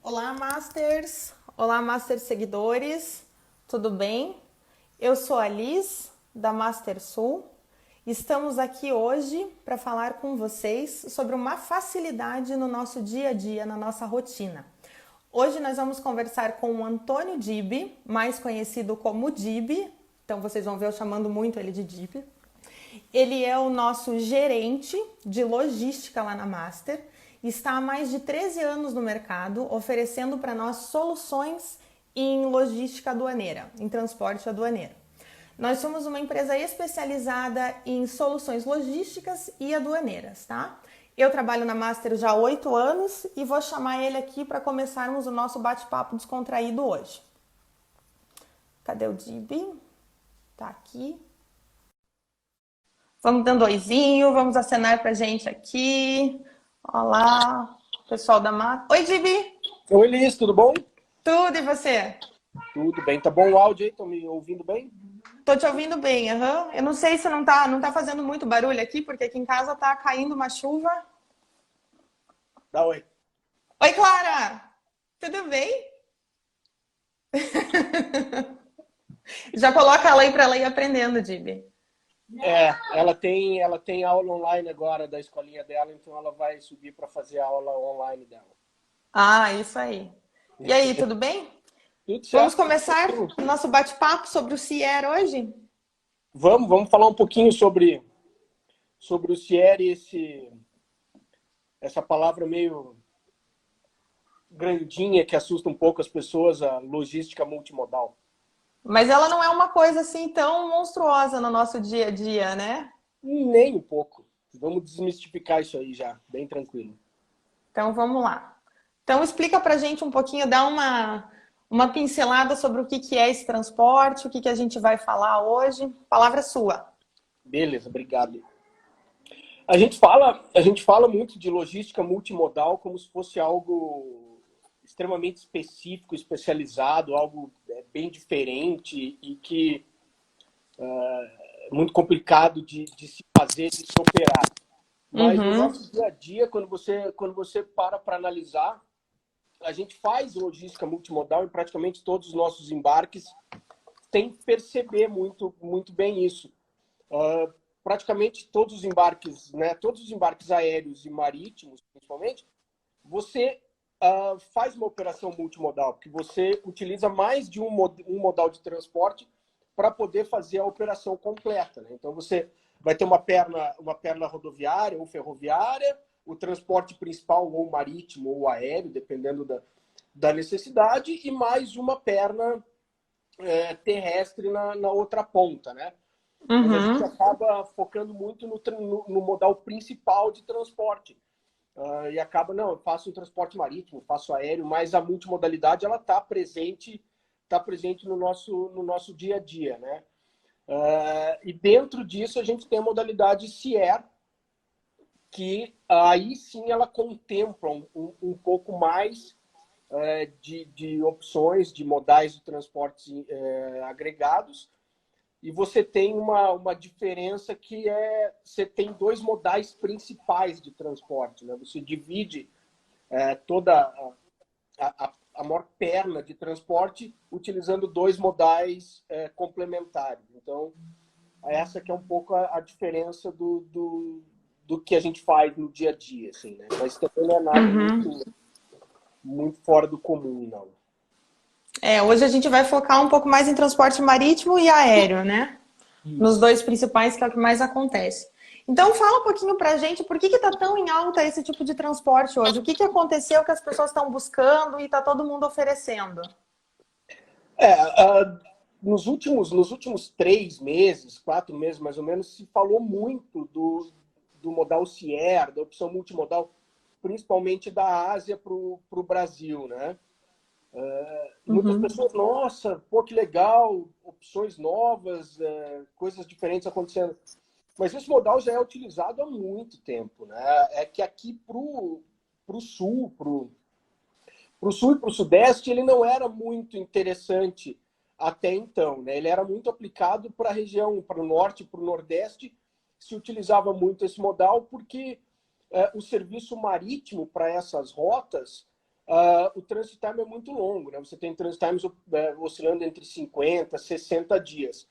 Olá, Masters! Olá, Master seguidores! Tudo bem? Eu sou a Liz, da Master Sul. Estamos aqui hoje para falar com vocês sobre uma facilidade no nosso dia a dia, na nossa rotina. Hoje nós vamos conversar com o Antônio Dibi, mais conhecido como Dibi, então vocês vão ver eu chamando muito ele de Dibi. Ele é o nosso gerente de logística lá na Master. Está há mais de 13 anos no mercado, oferecendo para nós soluções em logística aduaneira, em transporte aduaneiro. Nós somos uma empresa especializada em soluções logísticas e aduaneiras, tá? Eu trabalho na Master já há 8 anos e vou chamar ele aqui para começarmos o nosso bate-papo descontraído hoje. Cadê o Dibi? Tá aqui. Vamos dando oizinho, vamos acenar pra gente aqui. Olá, pessoal da Mata. Oi, Dibi! Oi, Liz, tudo bom? Tudo e você? Tudo bem. Tá bom o áudio aí? Estão me ouvindo bem? Tô te ouvindo bem, aham. Eu não sei se não tá fazendo muito barulho aqui, porque aqui em casa tá caindo uma chuva. Dá oi. Oi, Clara! Tudo bem? Já coloca ela aí pra ela ir aprendendo, Dibi. Ela tem aula online agora da escolinha dela, então ela vai subir para fazer a aula online dela. Ah, isso aí. E aí, tudo bem? Tudo Vamos certo? começar o nosso bate-papo sobre o CIER hoje? Vamos falar um pouquinho sobre o CIER e essa palavra meio grandinha que assusta um pouco as pessoas, a logística multimodal. Mas ela não é uma coisa assim tão monstruosa no nosso dia a dia, né? Nem um pouco. Vamos desmistificar isso aí já, bem tranquilo. Então vamos lá. Então explica pra gente um pouquinho, dá uma pincelada sobre o que é esse transporte, o que a gente vai falar hoje. Palavra sua. Beleza, obrigado. A gente fala muito de logística multimodal como se fosse algo extremamente específico, especializado, algo bem diferente e que é muito complicado de se fazer, de se operar. Mas no Uhum, nosso dia a dia, quando você para analisar, a gente faz logística multimodal em praticamente todos os nossos embarques, sem perceber muito bem isso. Praticamente todos os embarques, né, todos os embarques aéreos e marítimos, principalmente, você faz uma operação multimodal, porque você utiliza mais de um modal de transporte para poder fazer a operação completa. Né? Então, você vai ter uma perna rodoviária ou ferroviária, o transporte principal ou marítimo ou aéreo, dependendo da necessidade, e mais uma perna terrestre na outra ponta, né? Mas a gente uhum, acaba focando muito no modal principal de transporte. E acaba, não, eu faço um transporte marítimo, faço aéreo, mas a multimodalidade ela está presente no nosso dia a dia, né? E dentro disso a gente tem a modalidade CIER, que aí sim ela contempla um pouco mais de opções, de modais de transportes agregados, e você tem uma diferença que você tem dois modais principais de transporte. Né? Você divide toda a maior perna de transporte utilizando dois modais complementares. Então, essa que é um pouco a diferença do que a gente faz no dia a dia. Assim, né? Mas também não é nada uhum. muito fora do comum, não. Hoje a gente vai focar um pouco mais em transporte marítimo e aéreo, né? Nos Isso. dois principais, que é o que mais acontece. Então fala um pouquinho pra gente por que está tão em alta esse tipo de transporte hoje? O que aconteceu que as pessoas estão buscando e está todo mundo oferecendo? Nos últimos 3 meses, 4 meses mais ou menos, se falou muito do modal CIER, da opção multimodal, principalmente da Ásia para o Brasil, né? Muitas Uhum, pessoas, nossa, pô, que legal, opções novas, coisas diferentes acontecendo. Mas esse modal já é utilizado há muito tempo, né? É que aqui pro sul, pro sul e pro sudeste, ele não era muito interessante até então, né? Ele era muito aplicado para a região, para o norte e para o nordeste, se utilizava muito esse modal porque o serviço marítimo para essas rotas o transit time é muito longo, né? Você tem transit times oscilando entre 50 e 60 dias.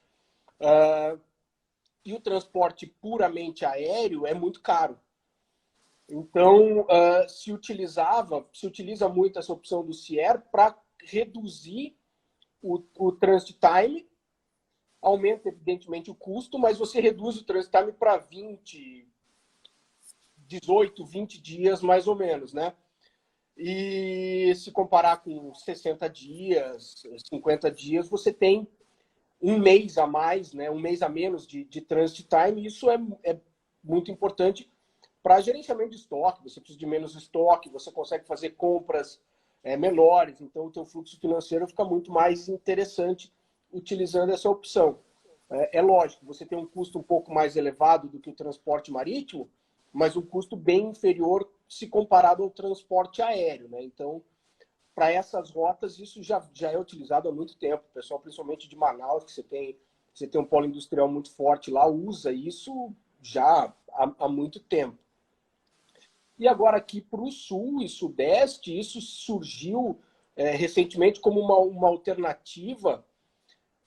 E o transporte puramente aéreo é muito caro. Então, se utiliza muito essa opção do CIER para reduzir o transit time, aumenta evidentemente o custo, mas você reduz o transit time para 18, 20 dias mais ou menos, né? E se comparar com 60 dias, 50 dias, você tem um mês a mais, né? Um mês a menos de transit time, e isso é muito importante para gerenciamento de estoque. Você precisa de menos estoque, você consegue fazer compras menores, então o teu fluxo financeiro fica muito mais interessante utilizando essa opção. É lógico, você tem um custo um pouco mais elevado do que o transporte marítimo, mas um custo bem inferior se comparado ao transporte aéreo, né? Então, para essas rotas, isso já é utilizado há muito tempo. O pessoal, principalmente de Manaus, que você tem um polo industrial muito forte lá, usa isso já há muito tempo. E agora aqui para o sul e sudeste, isso surgiu recentemente como uma alternativa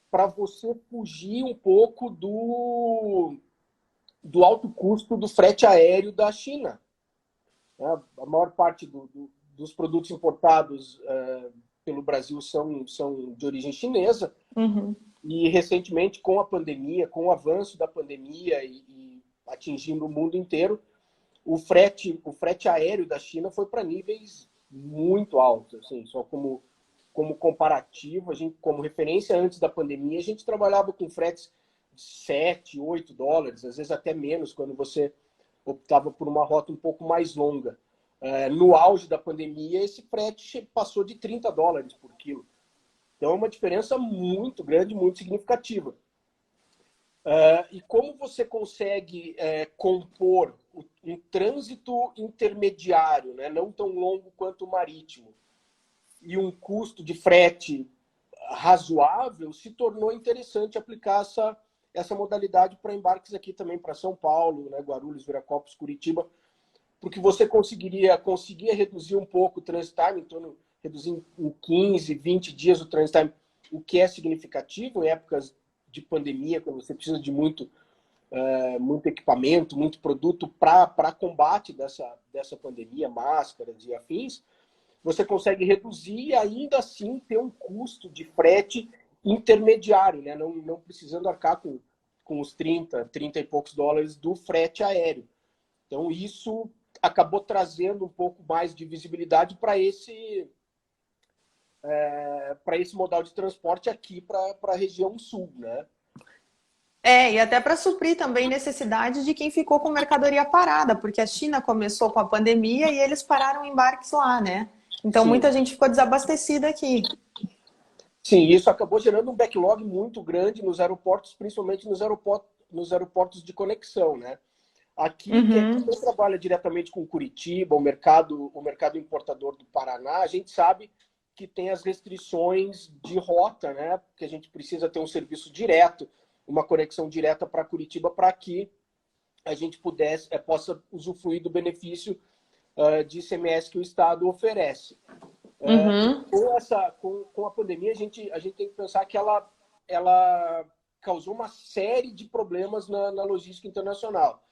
para você fugir um pouco do alto custo do frete aéreo da China. A maior parte dos produtos importados pelo Brasil são de origem chinesa. Uhum. E recentemente, com a pandemia, com o avanço da pandemia e atingindo o mundo inteiro, o frete aéreo da China foi para níveis muito altos. Assim, só como comparativo, como referência, antes da pandemia, a gente trabalhava com fretes de 7, 8 dólares, às vezes até menos, quando você optava por uma rota um pouco mais longa. No auge da pandemia, esse frete passou de 30 dólares por quilo. Então, é uma diferença muito grande, muito significativa. E como você consegue compor um trânsito intermediário, né, não tão longo quanto o marítimo, e um custo de frete razoável, se tornou interessante aplicar essa modalidade para embarques aqui também para São Paulo, né, Guarulhos, Viracopos, Curitiba, porque você conseguia reduzir um pouco o transit time, reduzir em 15, 20 dias o transit time, o que é significativo em épocas de pandemia, quando você precisa de muito equipamento, muito produto para combate dessa pandemia, máscaras e afins. Você consegue reduzir e ainda assim ter um custo de frete intermediário, né? Não precisando arcar com os 30 e poucos dólares do frete aéreo. Então, isso acabou trazendo um pouco mais de visibilidade para esse modal de transporte aqui para a região sul, né? E até para suprir também necessidade de quem ficou com mercadoria parada, porque a China começou com a pandemia e eles pararam embarques lá, né? Então Sim. muita gente ficou desabastecida aqui. Sim, isso acabou gerando um backlog muito grande nos aeroportos, principalmente nos aeroportos de conexão, né? Aqui, quem trabalha diretamente com Curitiba, o mercado importador do Paraná, a gente sabe que tem as restrições de rota, né? Que a gente precisa ter um serviço direto, uma conexão direta para Curitiba, para que a gente possa usufruir do benefício de ICMS que o Estado oferece. Com a pandemia, a gente tem que pensar que ela causou uma série de problemas na logística internacional.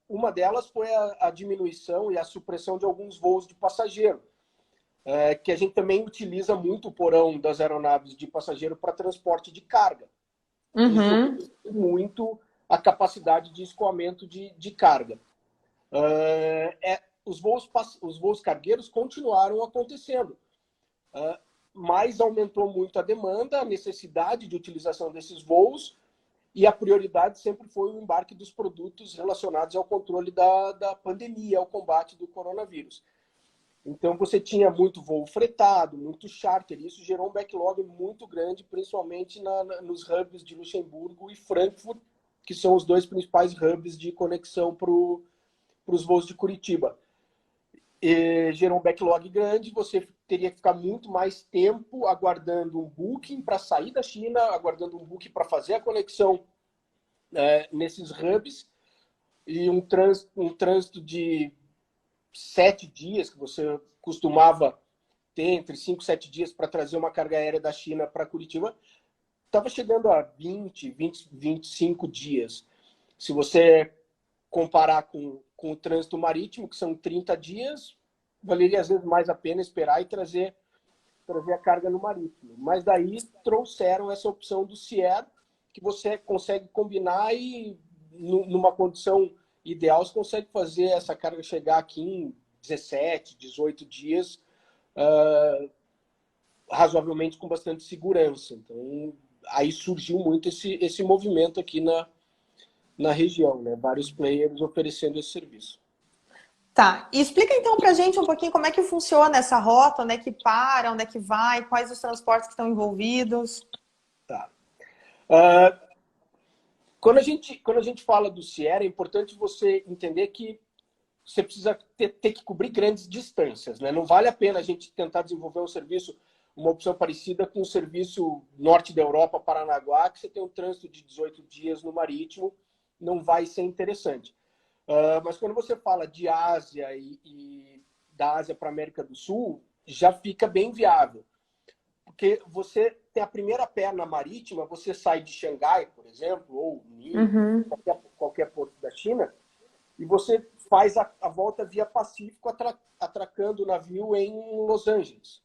Uma delas foi a diminuição e a supressão de alguns voos de passageiro, que a gente também utiliza muito o porão das aeronaves de passageiro para transporte de carga. Isso muito a capacidade de escoamento de carga. Os voos cargueiros continuaram acontecendo, mas aumentou muito a demanda, a necessidade de utilização desses voos, e a prioridade sempre foi o embarque dos produtos relacionados ao controle da pandemia, ao combate do coronavírus. Então, você tinha muito voo fretado, muito charter, e isso gerou um backlog muito grande, principalmente nos hubs de Luxemburgo e Frankfurt, que são os dois principais hubs de conexão para os voos de Curitiba. E gerou um backlog grande, você teria que ficar muito mais tempo aguardando um booking para sair da China, aguardando um booking para fazer a conexão nesses hubs, e um trânsito de 7 dias, que você costumava ter entre 5 e 7 dias para trazer uma carga aérea da China para Curitiba, estava chegando a 25 dias. Se você comparar com o trânsito marítimo, que são 30 dias, valeria às vezes mais a pena esperar e trazer a carga no marítimo. Mas daí trouxeram essa opção do CIER, que você consegue combinar e, numa condição ideal, você consegue fazer essa carga chegar aqui em 17, 18 dias, razoavelmente com bastante segurança. Então, aí surgiu muito esse movimento aqui na região, né? Vários players oferecendo esse serviço. Tá, e explica então pra gente um pouquinho como é que funciona essa rota, onde é que para, onde é que vai, quais os transportes que estão envolvidos. Tá. Quando a gente fala do CIER, é importante você entender que você precisa ter que cobrir grandes distâncias, né? Não vale a pena a gente tentar desenvolver um serviço, uma opção parecida com o serviço norte da Europa, Paranaguá, que você tem um trânsito de 18 dias no marítimo, não vai ser interessante. Mas quando você fala de Ásia e da Ásia para a América do Sul, já fica bem viável. Porque você tem a primeira perna marítima, você sai de Xangai, por exemplo, ou Ningbo, qualquer porto da China, e você faz a volta via Pacífico, atracando o navio em Los Angeles.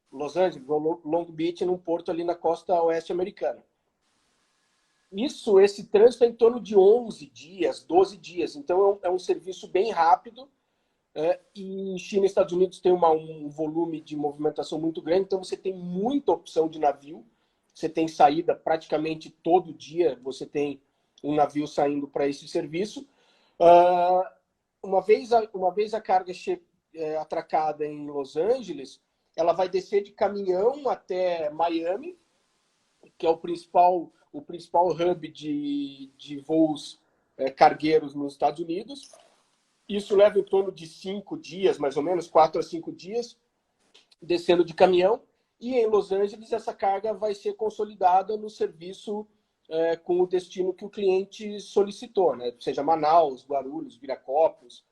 Los Angeles, Long Beach, num porto ali na costa oeste americana. Esse trânsito é em torno de 11 dias, 12 dias. Então, é um serviço bem rápido. E China e Estados Unidos têm um volume de movimentação muito grande. Então, você tem muita opção de navio. Você tem saída praticamente todo dia. Você tem um navio saindo para esse serviço. Uma vez a carga atracada em Los Angeles, ela vai descer de caminhão até Miami, que é o principal hub de voos cargueiros nos Estados Unidos. Isso leva em torno de 5 dias, mais ou menos, 4 a 5 dias, descendo de caminhão. E em Los Angeles, essa carga vai ser consolidada no serviço com o destino que o cliente solicitou, né? Seja Manaus, Guarulhos, Viracopos,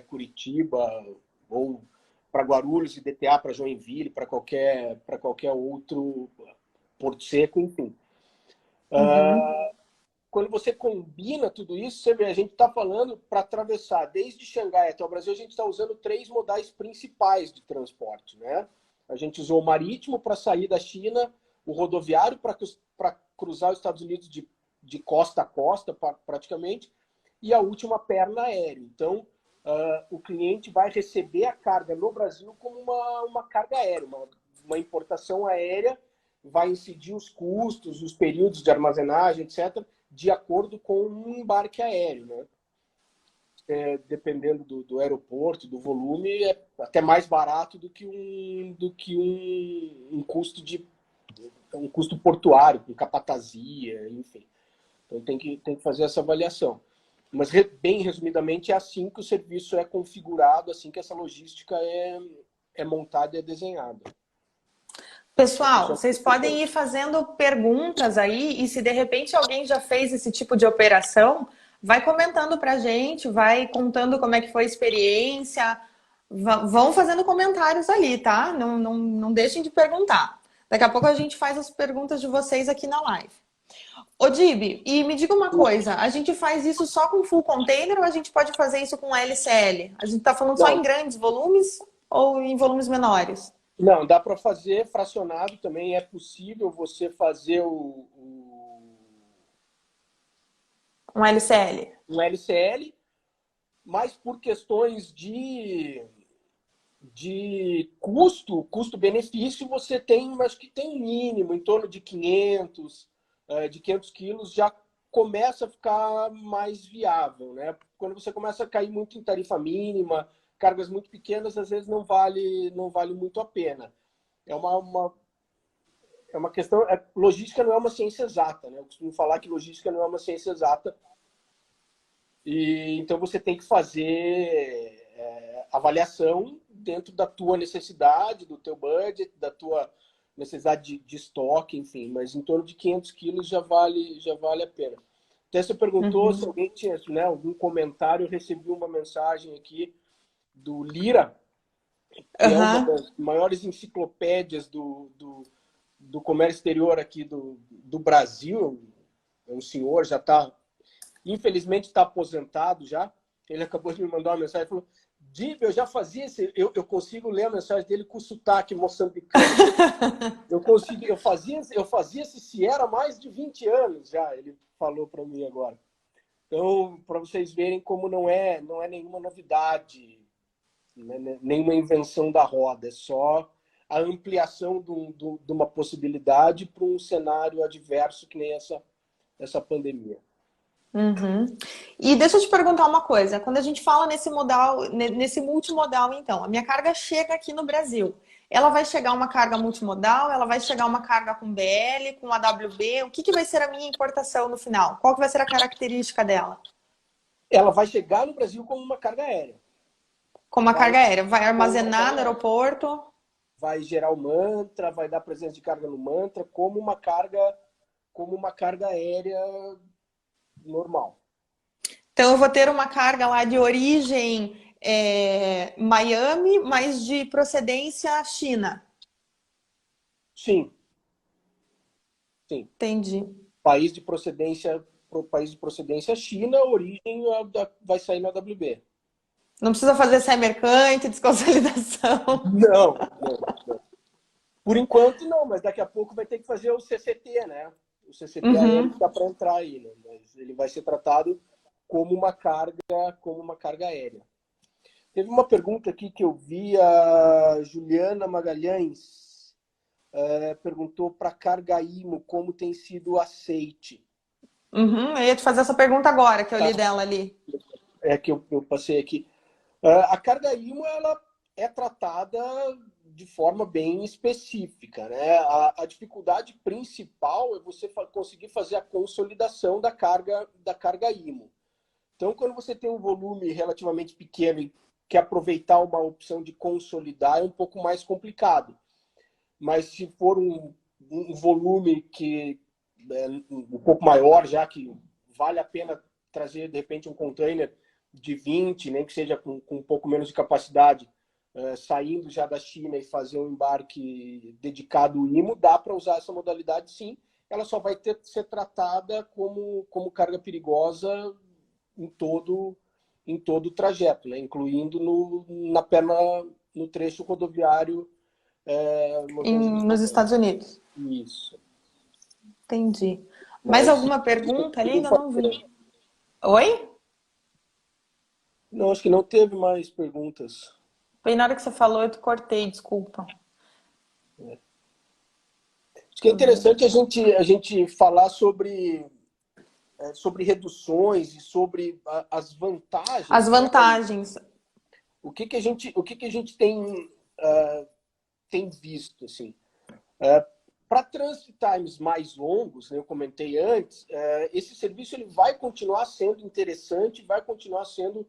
Curitiba, ou para Guarulhos e DTA para Joinville, para qualquer outro Porto Seco, enfim. Quando você combina tudo isso, você vê, a gente está falando para atravessar desde Xangai até o Brasil, a gente está usando 3 modais principais de transporte, né? A gente usou o marítimo para sair da China, o rodoviário para cruzar os Estados Unidos de costa a costa, praticamente, e a última perna aérea. Então, o cliente vai receber a carga no Brasil como uma carga aérea, uma importação aérea, vai incidir os custos, os períodos de armazenagem, etc., de acordo com um embarque aéreo, né? Dependendo do aeroporto, do volume, é até mais barato do que um custo portuário, com capatazia, enfim. Então tem que fazer essa avaliação. Mas, bem resumidamente, é assim que o serviço é configurado, assim que essa logística é montada e é desenhada. Pessoal, vocês podem ir fazendo perguntas aí e se de repente alguém já fez esse tipo de operação, vai comentando pra gente, vai contando como é que foi a experiência, vão fazendo comentários ali, tá? Não deixem de perguntar. Daqui a pouco a gente faz as perguntas de vocês aqui na live. Ô Dib, e me diga uma coisa, a gente faz isso só com full container ou a gente pode fazer isso com LCL? A gente tá falando só em grandes volumes ou em volumes menores? Não, dá para fazer fracionado também. É possível você fazer um LCL. Um LCL, mas por questões de custo-benefício, você tem, acho que tem um mínimo, em torno de 500 quilos, já começa a ficar mais viável, né? Quando você começa a cair muito em tarifa mínima, cargas muito pequenas, às vezes não vale muito a pena. É uma questão... Logística não é uma ciência exata, né? Eu costumo falar que logística não é uma ciência exata. Então, você tem que fazer avaliação dentro da tua necessidade, do teu budget, da tua necessidade de estoque, enfim. Mas em torno de 500 quilos já vale a pena. Até você perguntou se alguém tinha, né, algum comentário. Eu recebi uma mensagem aqui do Lira, que é uma das maiores enciclopédias do comércio exterior aqui do Brasil. É um senhor, já está, infelizmente, está aposentado já. Ele acabou de me mandar uma mensagem e falou: Dib, eu já fazia esse. Eu consigo ler a mensagem dele com sotaque moçambicano. Eu fazia esse se era mais de 20 anos já, ele falou para mim agora. Então, para vocês verem como não é nenhuma novidade, né, nenhuma invenção da roda, é só a ampliação de uma possibilidade para um cenário adverso que nem essa pandemia. Uhum. E deixa eu te perguntar uma coisa. Quando a gente fala nesse modal, nesse multimodal, então, a minha carga chega aqui no Brasil. Ela vai chegar uma carga multimodal? Ela vai chegar uma carga com BL, com AWB? O que vai ser a minha importação no final? Qual que vai ser a característica dela? Ela vai chegar no Brasil como uma carga aérea. Como uma carga aérea? Vai armazenar no aeroporto? Vai gerar o mantra, vai dar presença de carga no mantra, como uma carga aérea normal. Então eu vou ter uma carga lá de origem Miami, mas de procedência China. Sim. Entendi. País de procedência China, a origem vai sair na WB. Não precisa fazer SEMERCANT, desconsolidação. Não. Por enquanto não, mas daqui a pouco vai ter que fazer o CCT, né? O CCT aéreo que dá para entrar aí, né? Mas ele vai ser tratado como uma carga aérea. Teve uma pergunta aqui que eu vi, a Juliana Magalhães perguntou para carga IMO como tem sido o aceite. Eu ia te fazer essa pergunta agora, que eu li dela ali. É que eu passei aqui. A carga IMO, ela é tratada de forma bem específica, né? A dificuldade principal é você conseguir fazer a consolidação da carga IMO. Então, quando você tem um volume relativamente pequeno e quer aproveitar uma opção de consolidar, é um pouco mais complicado. Mas se for um volume que é um pouco maior, já que vale a pena trazer, de repente, um container de 20, nem que seja com um pouco menos de capacidade, saindo já da China e fazer um embarque dedicado ao IMO, dá para usar essa modalidade, sim. Ela só vai ser tratada como carga perigosa em todo o trajeto, né? Incluindo no trecho rodoviário nos Estados Unidos. Isso. Entendi. Mais alguma pergunta ali? Ainda não vi. Oi? Não, acho que não teve mais perguntas. Bem na hora que você falou, eu te cortei, desculpa. Acho que é interessante a gente falar sobre reduções e sobre as vantagens. As vantagens. Né? O que a gente tem visto, assim. Para transit times mais longos, né, eu comentei antes, esse serviço ele vai continuar sendo interessante, vai continuar sendo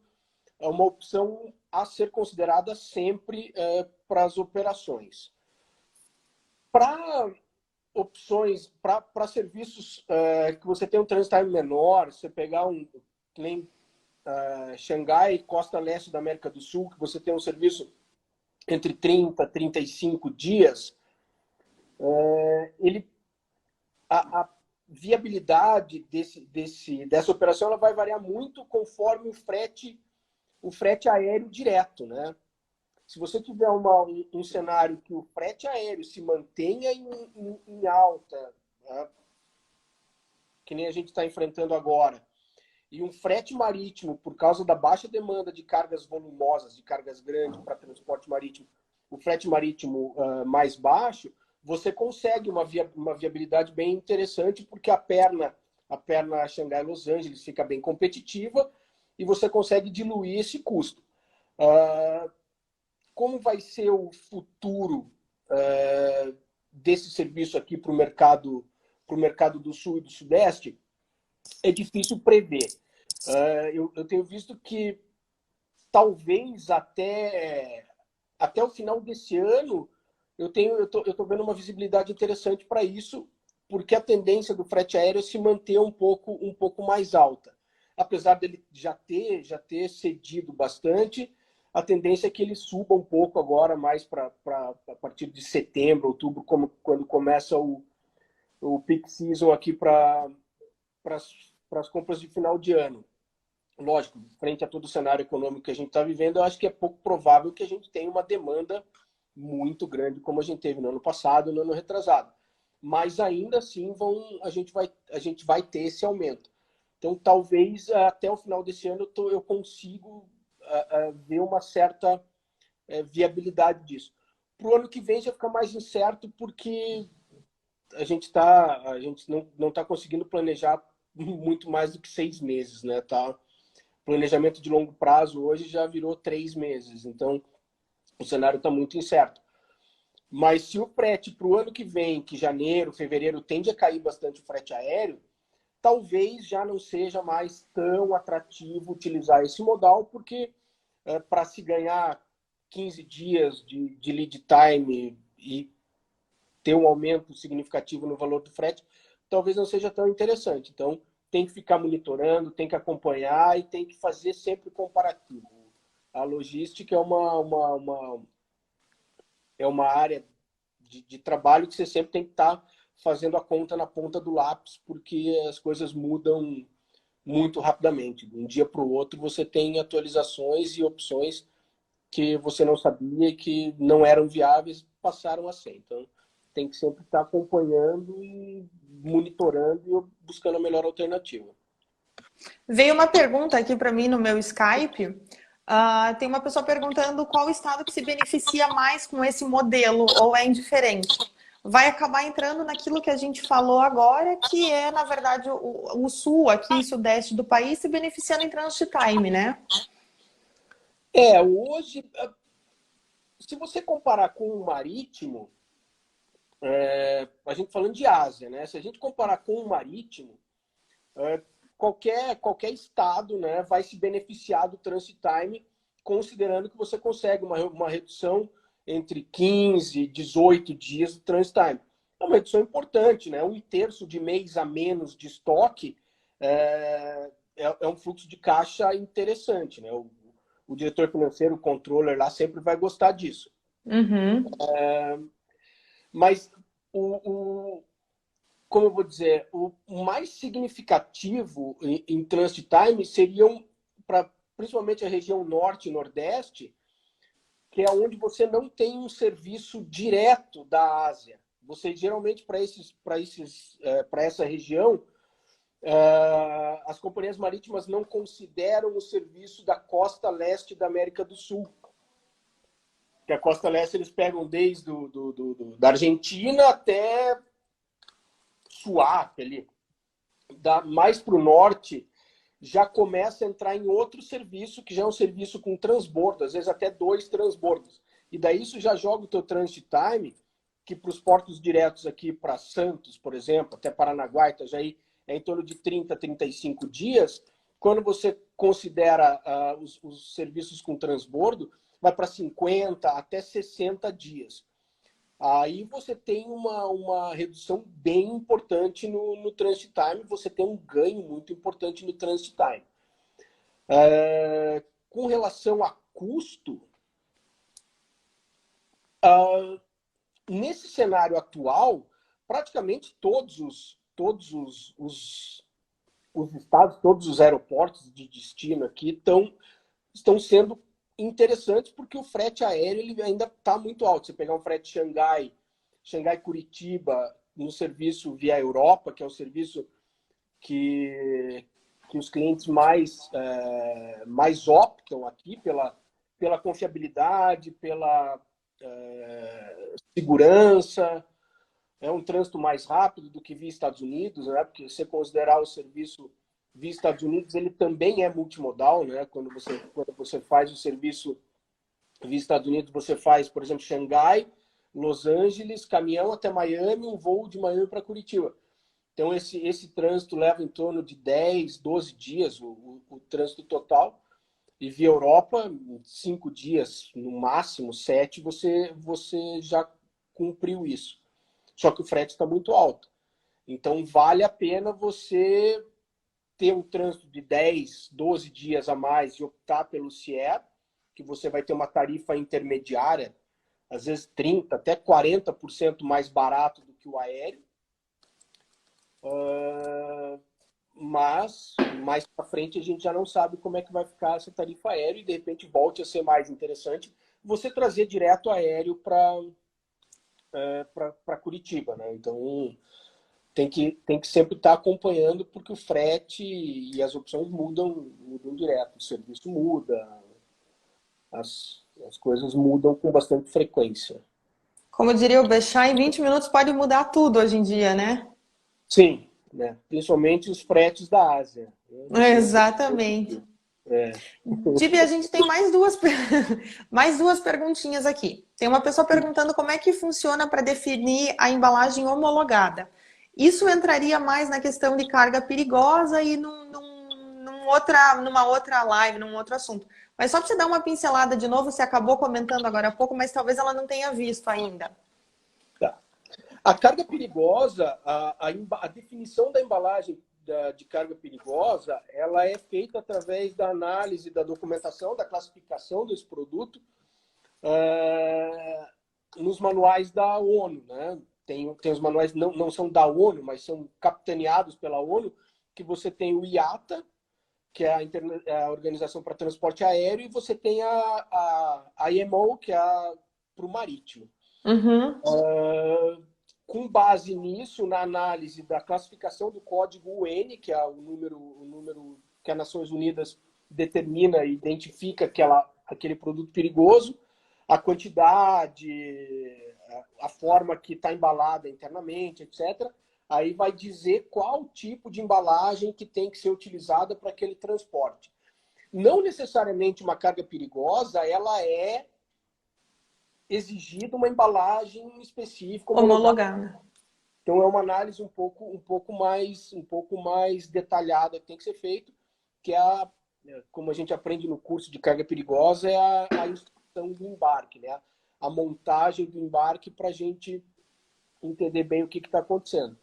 uma opção a ser considerada sempre para as operações. Para opções, para serviços que você tem um transit time menor, você pegar nem Xangai, costa leste da América do Sul, que você tem um serviço entre 30 e 35 dias, a viabilidade dessa operação ela vai variar muito conforme o frete aéreo direto, né? Se você tiver um cenário que o frete aéreo se mantenha em alta, né? Que nem a gente está enfrentando agora, e um frete marítimo, por causa da baixa demanda de cargas volumosas, de cargas grandes para transporte marítimo, o frete marítimo mais baixo, você consegue uma viabilidade bem interessante, porque a perna Xangai-Los Angeles fica bem competitiva e você consegue diluir esse custo. Como vai ser o futuro desse serviço aqui para o mercado do Sul e do Sudeste? É difícil prever. Eu tenho visto que talvez até o final desse ano eu estou vendo uma visibilidade interessante para isso, porque a tendência do frete aéreo é se manter um pouco mais alta. Apesar dele já ter cedido bastante, a tendência é que ele suba um pouco agora, mais para a partir de setembro, outubro, quando começa o peak season aqui para as compras de final de ano. Lógico, frente a todo o cenário econômico que a gente está vivendo, eu acho que é pouco provável que a gente tenha uma demanda muito grande como a gente teve no ano passado, no ano retrasado. Mas ainda assim a gente vai ter esse aumento. Então, talvez até o final desse ano eu consigo ver uma certa viabilidade disso. Para o ano que vem já fica mais incerto, porque a gente não está conseguindo planejar muito mais do que 6 meses, né? Tá? Planejamento de longo prazo hoje já virou 3 meses, então o cenário está muito incerto. Mas se o frete para o ano que vem, que janeiro, fevereiro, tende a cair bastante o frete aéreo, talvez já não seja mais tão atrativo utilizar esse modal, porque para se ganhar 15 dias de lead time e ter um aumento significativo no valor do frete, talvez não seja tão interessante. Então, tem que ficar monitorando, tem que acompanhar e tem que fazer sempre comparativo. A logística é uma área de trabalho que você sempre tem que estar fazendo a conta na ponta do lápis, porque as coisas mudam muito rapidamente. De um dia para o outro, você tem atualizações e opções que você não sabia e que não eram viáveis, passaram a ser. Então, tem que sempre estar acompanhando e monitorando e buscando a melhor alternativa. Veio uma pergunta aqui para mim no meu Skype. Tem uma pessoa perguntando qual estado que se beneficia mais com esse modelo ou é indiferente. Vai acabar entrando naquilo que a gente falou agora, que é, na verdade, o sul aqui, sudeste do país, se beneficiando em transit time, né? Hoje, se você comparar com o marítimo, a gente falando de Ásia, né? Se a gente comparar com o marítimo, qualquer estado, né, vai se beneficiar do transit time, considerando que você consegue uma redução entre 15 e 18 dias do transit time. É uma redução importante, né? 1/3 de mês a menos de estoque é um fluxo de caixa interessante, né? O diretor financeiro, o controller lá sempre vai gostar disso. Uhum. Mas como eu vou dizer, o mais significativo em transit time seriam para principalmente a região norte e nordeste, que é onde você não tem um serviço direto da Ásia. Você geralmente para essa região as companhias marítimas não consideram o serviço da costa leste da América do Sul. Que a costa leste eles pegam desde da Argentina até Suape ali. Mais para o norte, já começa a entrar em outro serviço, que já é um serviço com transbordo, às vezes até 2 transbordos. E daí isso já joga o teu transit time, que para os portos diretos aqui para Santos, por exemplo, até Paranaguá, Itajaí, é em torno de 30, 35 dias. Quando você considera os serviços com transbordo, vai para 50 até 60 dias. Aí você tem uma redução bem importante no transit time, você tem um ganho muito importante no transit time. Com relação a custo, nesse cenário atual, praticamente todos os estados, todos os aeroportos de destino aqui estão sendo interessantes, porque o frete aéreo ele ainda está muito alto. Você pegar um frete Xangai-Curitiba no serviço via Europa, que é o serviço que os clientes mais optam aqui pela confiabilidade, pela segurança. É um trânsito mais rápido do que via Estados Unidos, né? Porque se você considerar o serviço via Estados Unidos, ele também é multimodal, né? Quando você faz o serviço via Estados Unidos, você faz, por exemplo, Xangai, Los Angeles, caminhão até Miami, um voo de Miami para Curitiba. Então, esse trânsito leva em torno de 10, 12 dias, o trânsito total. E via Europa, 5 dias, no máximo 7, você já cumpriu isso. Só que o frete está muito alto. Então, vale a pena você ter um trânsito de 10, 12 dias a mais e optar pelo CIE, que você vai ter uma tarifa intermediária, às vezes 30%, até 40% mais barato do que o aéreo. Mas mais para frente a gente já não sabe como é que vai ficar essa tarifa aérea e de repente volte a ser mais interessante você trazer direto aéreo para Curitiba, né? Então tem que sempre estar acompanhando porque o frete e as opções mudam direto, o serviço muda, as coisas mudam com bastante frequência. Como diria o Bechá, em 20 minutos pode mudar tudo hoje em dia, né? Sim, né? Principalmente os fretes da Ásia. Exatamente. É. Tibi, a gente tem mais duas perguntinhas aqui. Tem uma pessoa perguntando como é que funciona para definir a embalagem homologada. Isso entraria mais na questão de carga perigosa e numa outra live, num outro assunto. Mas só para você dar uma pincelada de novo, você acabou comentando agora há pouco, mas talvez ela não tenha visto ainda. Tá. A carga perigosa, a definição da embalagem de carga perigosa, ela é feita através da análise da documentação, da classificação desse produto nos manuais da ONU, né? Tem os manuais, não são da ONU, mas são capitaneados pela ONU, que você tem o IATA, que é a Organização para Transporte Aéreo, e você tem a IMO, que é para o marítimo. Uhum. Com base nisso, na análise da classificação do código UN, que é o número que as Nações Unidas determina e identifica aquele produto perigoso, a quantidade, a forma que está embalada internamente, etc., aí vai dizer qual tipo de embalagem que tem que ser utilizada para aquele transporte. Não necessariamente uma carga perigosa, ela é exigida uma embalagem específica Homologada. Então é uma análise um pouco mais detalhada que tem que ser feito, que é como a gente aprende no curso de carga perigosa, é a instrução do embarque, né? A montagem do embarque para a gente entender bem o que está acontecendo.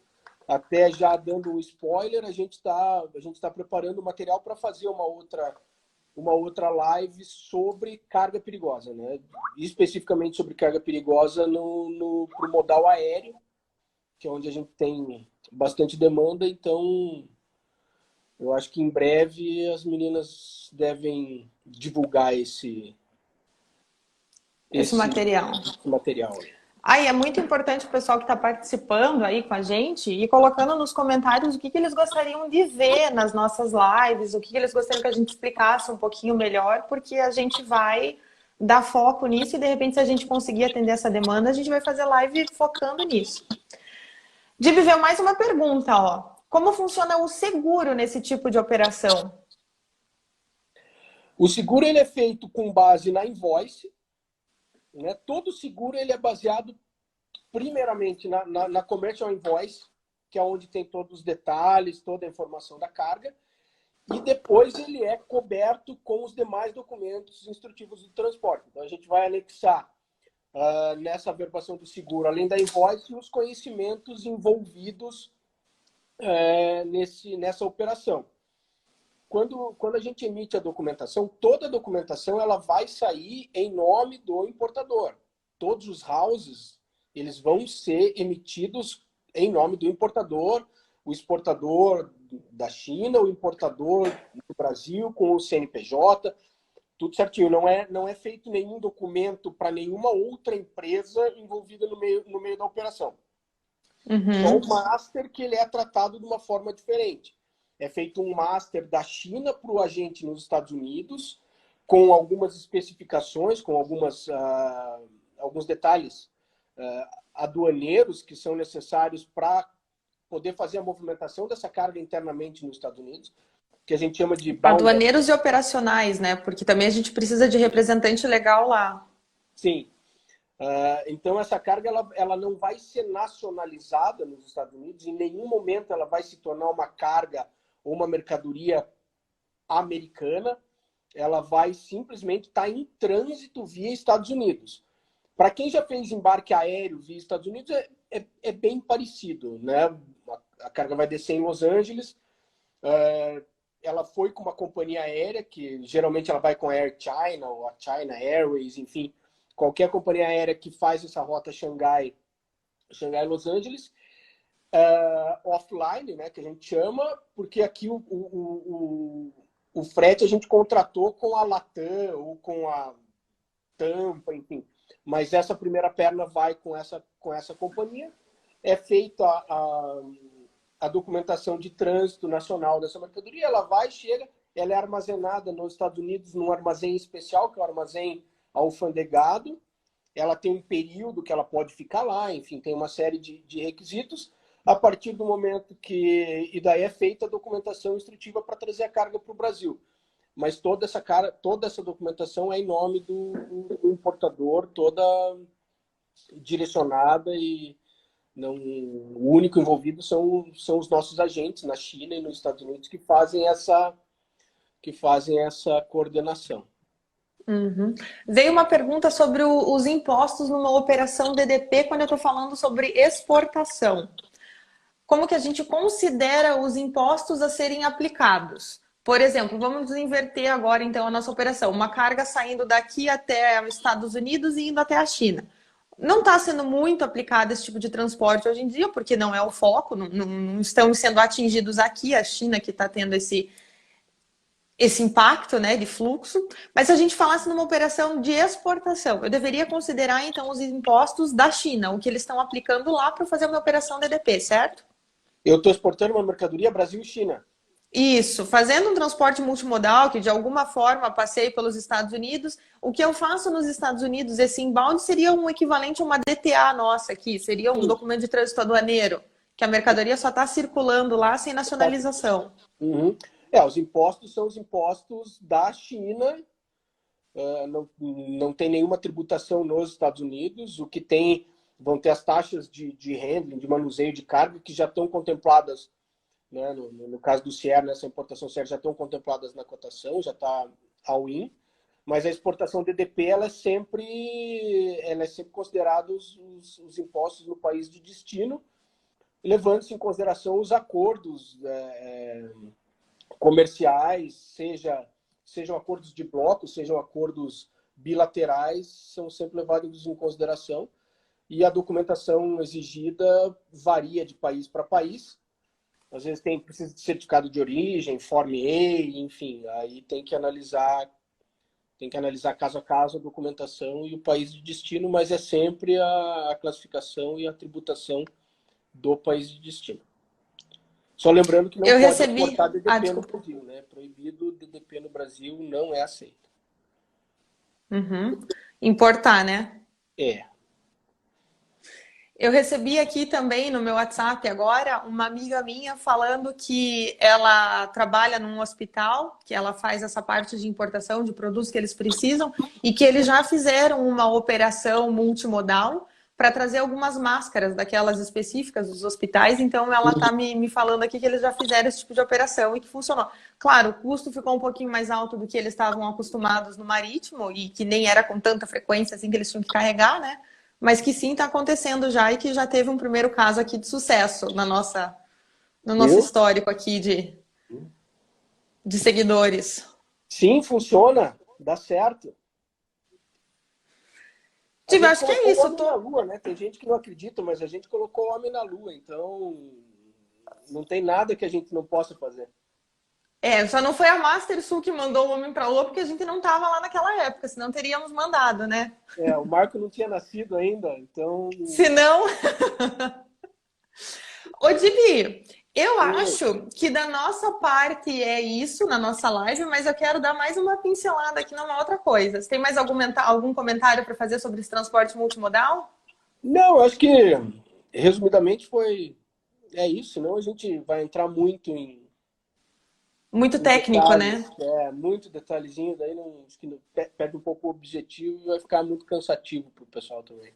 Até já dando um spoiler, a gente está preparando o material para fazer uma outra live sobre carga perigosa, né? Especificamente sobre carga perigosa pro modal aéreo, que é onde a gente tem bastante demanda. Então, eu acho que em breve as meninas devem divulgar esse material. material. Aí é muito importante o pessoal que está participando aí com a gente e colocando nos comentários o que eles gostariam de ver nas nossas lives, o que eles gostariam que a gente explicasse um pouquinho melhor, porque a gente vai dar foco nisso e de repente se a gente conseguir atender essa demanda, a gente vai fazer live focando nisso. Dib, veio mais uma pergunta, ó. Como funciona o seguro nesse tipo de operação? O seguro ele é feito com base na invoice, né? Todo seguro ele é baseado primeiramente na commercial invoice, que é onde tem todos os detalhes, toda a informação da carga, e depois ele é coberto com os demais documentos instrutivos do transporte. Então a gente vai anexar nessa averbação do seguro, além da invoice, os conhecimentos envolvidos nessa operação. Quando a gente emite a documentação, toda a documentação ela vai sair em nome do importador. Todos os houses eles vão ser emitidos em nome do importador, o exportador da China, o importador do Brasil com o CNPJ, tudo certinho. Não é feito nenhum documento para nenhuma outra empresa envolvida no meio da operação. Só o master que ele é tratado de uma forma diferente. É feito um master da China para o agente nos Estados Unidos, com algumas especificações, com alguns detalhes aduaneiros que são necessários para poder fazer a movimentação dessa carga internamente nos Estados Unidos, que a gente chama de aduaneiros e operacionais, né? Porque também a gente precisa de representante legal lá. Sim. Então, essa carga ela não vai ser nacionalizada nos Estados Unidos. Em nenhum momento ela vai se tornar uma carga ou uma mercadoria americana. Ela vai simplesmente estar em trânsito via Estados Unidos. Para quem já fez embarque aéreo via Estados Unidos, é bem parecido, né? A carga vai descer em Los Angeles, ela foi com uma companhia aérea, que geralmente ela vai com a Air China ou a China Airways, enfim, qualquer companhia aérea que faz essa rota Xangai-Los Angeles, offline, né, que a gente chama, porque aqui o frete a gente contratou com a Latam ou com a Tampa, enfim. Mas essa primeira perna vai com essa companhia. É feita a documentação de trânsito nacional dessa mercadoria, ela vai, chega, ela é armazenada nos Estados Unidos num armazém especial, que é o armazém alfandegado. Ela tem um período que ela pode ficar lá, enfim, tem uma série de requisitos. A partir do momento que... E daí é feita a documentação instrutiva para trazer a carga para o Brasil. Mas toda essa documentação é em nome do importador, toda direcionada, e não, o único envolvido são os nossos agentes na China e nos Estados Unidos que fazem essa coordenação. Uhum. Veio uma pergunta sobre os impostos numa operação DDP quando eu estou falando sobre exportação. Como que a gente considera os impostos a serem aplicados? Por exemplo, vamos inverter agora então a nossa operação. Uma carga saindo daqui até os Estados Unidos e indo até a China. Não está sendo muito aplicado esse tipo de transporte hoje em dia, porque não é o foco, não estão sendo atingidos aqui, a China que está tendo esse impacto, né, de fluxo. Mas se a gente falasse numa operação de exportação, eu deveria considerar então os impostos da China, o que eles estão aplicando lá para fazer uma operação DDP, certo? Eu estou exportando uma mercadoria Brasil e China. Isso, fazendo um transporte multimodal, que de alguma forma passei pelos Estados Unidos, o que eu faço nos Estados Unidos, esse inbound seria um equivalente a uma DTA nossa aqui, seria um documento de trânsito aduaneiro, que a mercadoria só está circulando lá sem nacionalização. Uhum. Os impostos são os impostos da China, não tem nenhuma tributação nos Estados Unidos, o que tem, vão ter as taxas de handling, de manuseio de carga, que já estão contempladas, né, no caso do CIER, nessa importação CIER, já estão contempladas na cotação, já está all-in, mas a exportação DDP, ela é sempre considerada os impostos no país de destino, levando-se em consideração os acordos comerciais, sejam acordos de bloco, sejam acordos bilaterais, são sempre levados em consideração, e a documentação exigida varia de país para país. Às vezes precisa de certificado de origem, Form E, enfim, aí tem que analisar caso a caso a documentação e o país de destino, mas é sempre a classificação e a tributação do país de destino. Só lembrando que não pode exportar DDP no Brasil, né? Proibido DDP no Brasil, não é aceito. Uhum. Importar, né? É. Eu recebi aqui também no meu WhatsApp agora uma amiga minha falando que ela trabalha num hospital, que ela faz essa parte de importação de produtos que eles precisam e que eles já fizeram uma operação multimodal para trazer algumas máscaras daquelas específicas dos hospitais. Então ela está me falando aqui que eles já fizeram esse tipo de operação e que funcionou. Claro, o custo ficou um pouquinho mais alto do que eles estavam acostumados no marítimo e que nem era com tanta frequência assim que eles tinham que carregar, né? Mas que sim, está acontecendo já e que já teve um primeiro caso aqui de sucesso no nosso histórico aqui de seguidores. Sim, funciona, dá certo. Tipo, acho que é isso. Na Lua, né? Tem gente que não acredita, mas a gente colocou o homem na Lua, então não tem nada que a gente não possa fazer. Só não foi a Mastersul que mandou o homem para a Lua, porque a gente não estava lá naquela época, senão teríamos mandado, né? O Marco não tinha nascido ainda, então... Se não... Ô, Dibi, eu acho que da nossa parte é isso, na nossa live, mas eu quero dar mais uma pincelada aqui numa outra coisa. Você tem mais algum comentário para fazer sobre esse transporte multimodal? Não, acho que, resumidamente, é isso, senão a gente vai entrar muito em... Muito técnico, detalhes, né? Muito detalhezinho, daí acho que perde um pouco o objetivo e vai ficar muito cansativo para o pessoal também.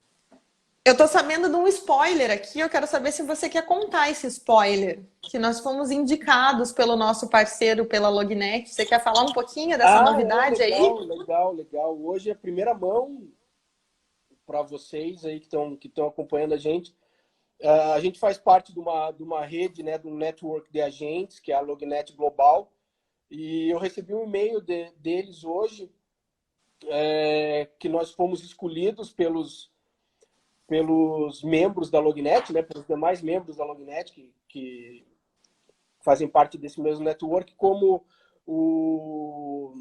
Eu tô sabendo de um spoiler aqui, eu quero saber se você quer contar esse spoiler, que nós fomos indicados pelo nosso parceiro, pela Lognet. Você quer falar um pouquinho dessa novidade legal, aí? Legal. Hoje é a primeira mão para vocês aí que estão acompanhando a gente. A gente faz parte de uma rede, né, de um network de agentes, que é a Lognet Global. E eu recebi um e-mail deles hoje, que nós fomos escolhidos pelos membros da Lognet, né, pelos demais membros da Lognet que fazem parte desse mesmo network, como o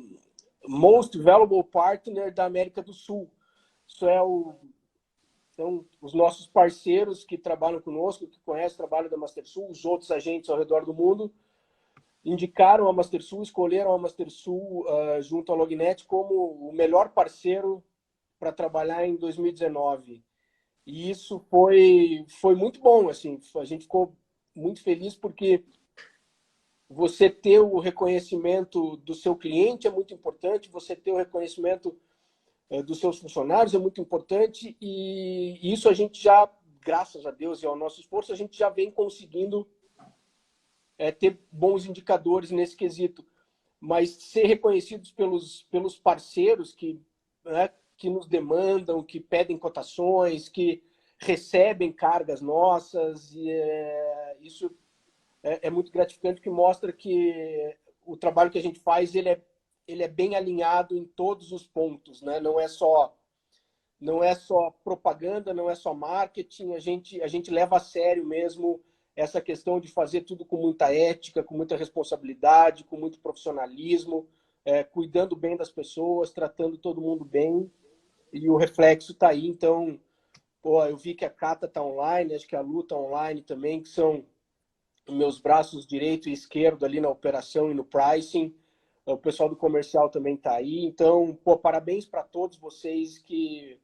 Most Valuable Partner da América do Sul. Isso são os nossos parceiros que trabalham conosco, que conhecem o trabalho da Mastersul, os outros agentes ao redor do mundo, indicaram a Mastersul, escolheram a Mastersul junto à Lognet como o melhor parceiro para trabalhar em 2019. E isso foi muito bom, assim, a gente ficou muito feliz porque você ter o reconhecimento do seu cliente é muito importante, você ter o reconhecimento dos seus funcionários é muito importante, e isso a gente já, graças a Deus e ao nosso esforço, a gente já vem conseguindo ter bons indicadores nesse quesito. Mas ser reconhecidos pelos parceiros que nos demandam, que pedem cotações, que recebem cargas nossas, e isso é muito gratificante, que mostra que o trabalho que a gente faz ele é bem alinhado em todos os pontos, né? Não é só propaganda, não é só marketing, a gente leva a sério mesmo essa questão de fazer tudo com muita ética, com muita responsabilidade, com muito profissionalismo, cuidando bem das pessoas, tratando todo mundo bem, e o reflexo está aí. Então, eu vi que a Cata está online, acho que a Lu está online também, que são meus braços direito e esquerdo ali na operação e no pricing. O pessoal do comercial também está aí. Então, parabéns para todos vocês, que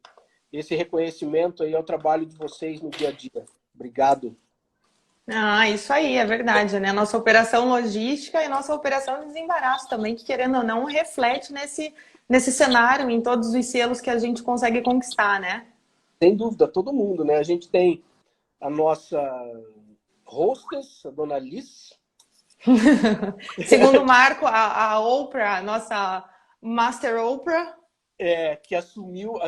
esse reconhecimento aí é o trabalho de vocês no dia a dia. Obrigado. Isso aí, é verdade, né? Nossa operação logística e nossa operação de desembaraço também, que querendo ou não, reflete nesse cenário, em todos os selos que a gente consegue conquistar, né? Sem dúvida, todo mundo, né? A gente tem a nossa hostess, a dona Liz. Segundo o Marco, a Oprah, a nossa Master Oprah. Que assumiu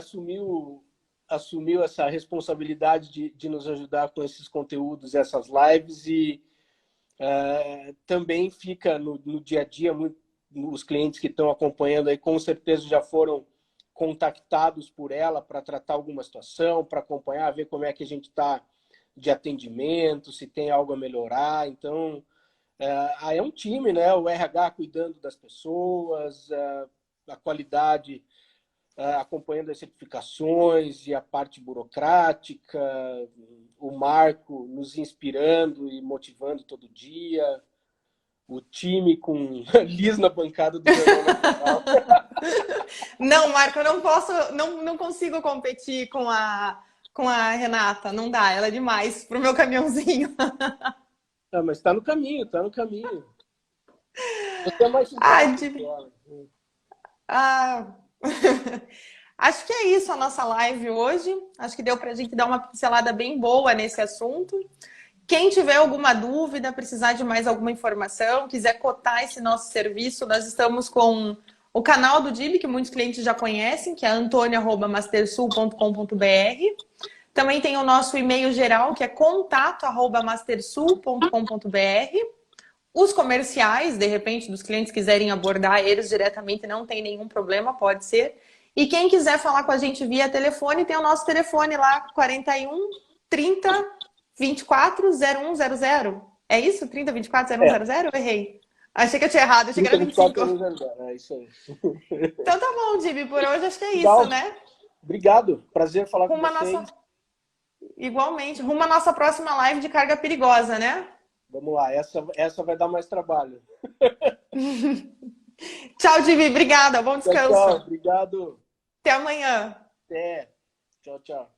essa responsabilidade de nos ajudar com esses conteúdos, essas lives, e também fica no dia a dia. Os clientes que estão acompanhando aí com certeza já foram contactados por ela para tratar alguma situação, para acompanhar, ver como é que a gente está de atendimento, se tem algo a melhorar. Então, é um time, né? O RH cuidando das pessoas, a qualidade acompanhando as certificações e a parte burocrática, o Marco nos inspirando e motivando todo dia, o time com Liz na bancada do Jornal Nacional. Não, Marco, eu não posso, não consigo competir com a Renata, não dá, ela é demais pro meu caminhãozinho. Mas está no caminho, está no caminho. Você é mais simpático. Acho que é isso a nossa live hoje. Acho que deu para a gente dar uma pincelada bem boa nesse assunto. Quem tiver alguma dúvida, precisar de mais alguma informação, quiser cotar esse nosso serviço, nós estamos com o canal do DIB, que muitos clientes já conhecem, que é antonia@mastersul.com.br. Também tem o nosso e-mail geral, que é contato@mastersul.com.br. Os comerciais, de repente, dos clientes quiserem abordar eles diretamente, não tem nenhum problema, pode ser. E quem quiser falar com a gente via telefone, tem o nosso telefone lá, 41 30 24 0100. É isso? 30 24 0100? Eu errei. Achei que eu tinha errado, achei que era 25. É isso aí. Então tá bom, Dibi, por hoje acho que é isso, né? Obrigado, prazer falar com vocês. Igualmente. Rumo à nossa próxima live de carga perigosa, né? Vamos lá, essa vai dar mais trabalho. Tchau, Divi. Obrigada. Bom descanso. Tchau, obrigado. Até amanhã. Até. Tchau, tchau.